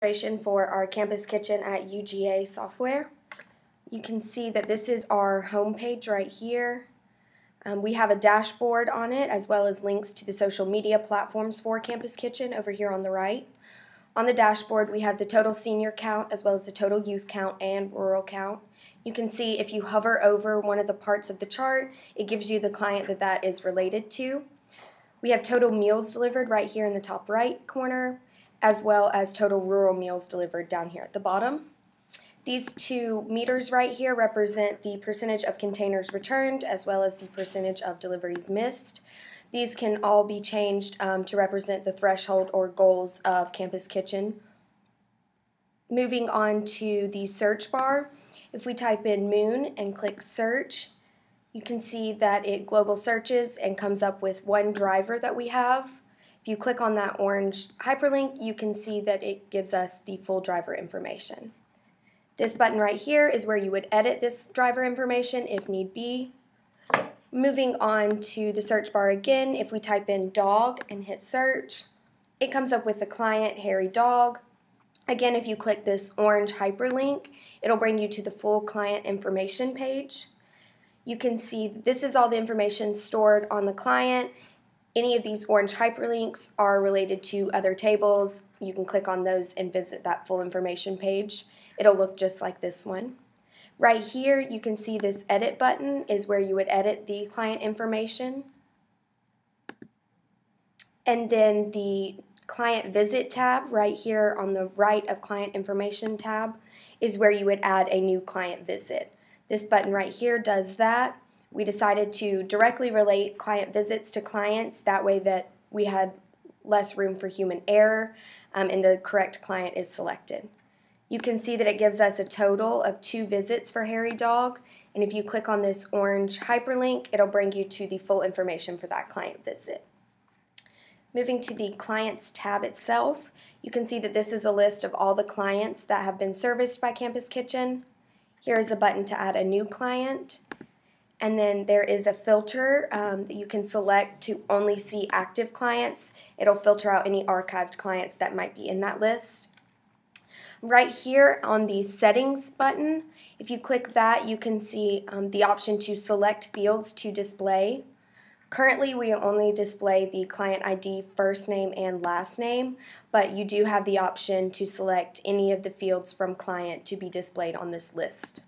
Demonstration for our campus kitchen at UGA software. You can see that this is our home page right here. We have a dashboard on it as well as links to the social media platforms for Campus Kitchen over here on the right. On the dashboard we have the total senior count as well as the total youth count and rural count. You can see if you hover over one of the parts of the chart, it gives you the client that is related to. We have total meals delivered right here in the top right corner, as well as total rural meals delivered down here at the bottom. These two meters right here represent the percentage of containers returned as well as the percentage of deliveries missed. These can all be changed to represent the threshold or goals of Campus Kitchen. Moving on to the search bar, if we type in moon and click search, you can see that it global searches and comes up with one driver that we have. If you click on that orange hyperlink, you can see that it gives us the full driver information. This button right here is where you would edit this driver information if need be. Moving on to the search bar again, if we type in dog and hit search, it comes up with the client hairy dog. Again, if you click this orange hyperlink, it'll bring you to the full client information page. You can see this is all the information stored on the client. Any of these orange hyperlinks are related to other tables. You can click on those and visit that full information page. It'll look just like this one. Right here you can see this edit button is where you would edit the client information. And then the client visit tab right here on the right of client information tab is where you would add a new client visit. This button right here does that. We decided to directly relate client visits to clients, that way that we had less room for human error and the correct client is selected. You can see that it gives us a total of 2 visits for hairy dog, and if you click on this orange hyperlink, it'll bring you to the full information for that client visit. Moving to the clients tab itself, you can see that this is a list of all the clients that have been serviced by Campus Kitchen. Here is a button to add a new client. And then there is a filter that you can select to only see active clients. It'll filter out any archived clients that might be in that list. Right here on the settings button, if you click that, you can see the option to select fields to display. Currently we only display the client ID first name and last name, but you do have the option to select any of the fields from client to be displayed on this list.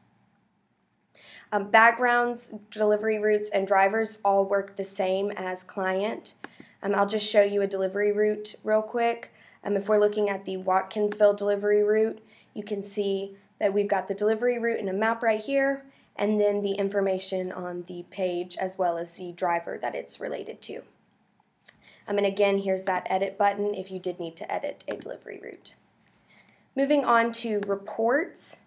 Backgrounds, delivery routes, and drivers all work the same as client. I'll just show you a delivery route real quick. If we're looking at the Watkinsville delivery route, you can see that we've got the delivery route in a map right here, and then the information on the page as well as the driver that it's related to. And again, here's that edit button if you did need to edit a delivery route. Moving on to reports.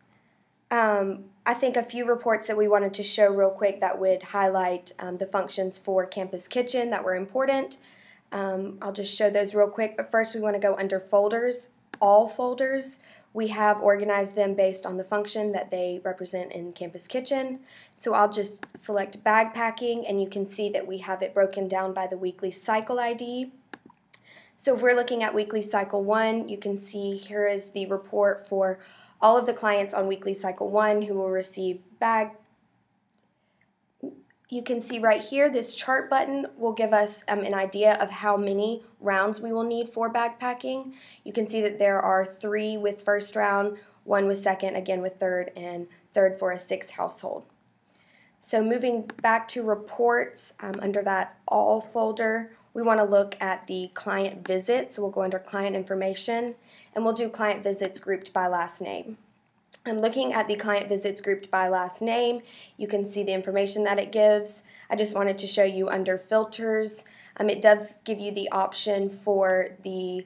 I think a few reports that we wanted to show real quick that would highlight the functions for Campus Kitchen that were important. I'll just show those real quick, but first we want to go under folders. All folders, we have organized them based on the function that they represent in Campus Kitchen. So I'll just select bag packing, and you can see that we have it broken down by the weekly cycle ID. So if we're looking at weekly cycle 1, you can see here is the report for all of the clients on weekly cycle 1 who will receive bag. You can see right here this chart button will give us an idea of how many rounds we will need for bag packing. You can see that there are 3 with first round, 1 with second, again with third, and third for a 6 household. So moving back to reports, under that all folder, we want to look at the client visits. So we'll go under client information, and we'll do client visits grouped by last name. I'm looking at the client visits grouped by last name. You can see the information that it gives. I just wanted to show you under filters. It does give you the option for the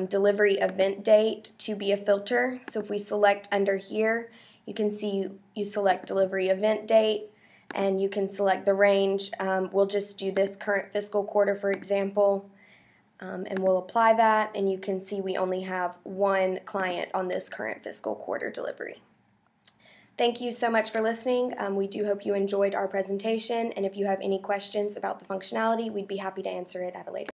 delivery event date to be a filter. So if we select under here, you can see you select delivery event date, and you can select the range. We'll just do this current fiscal quarter, for example, and we'll apply that, and you can see we only have 1 client on this current fiscal quarter delivery. Thank you so much for listening. We do hope you enjoyed our presentation, and if you have any questions about the functionality, we'd be happy to answer it at a later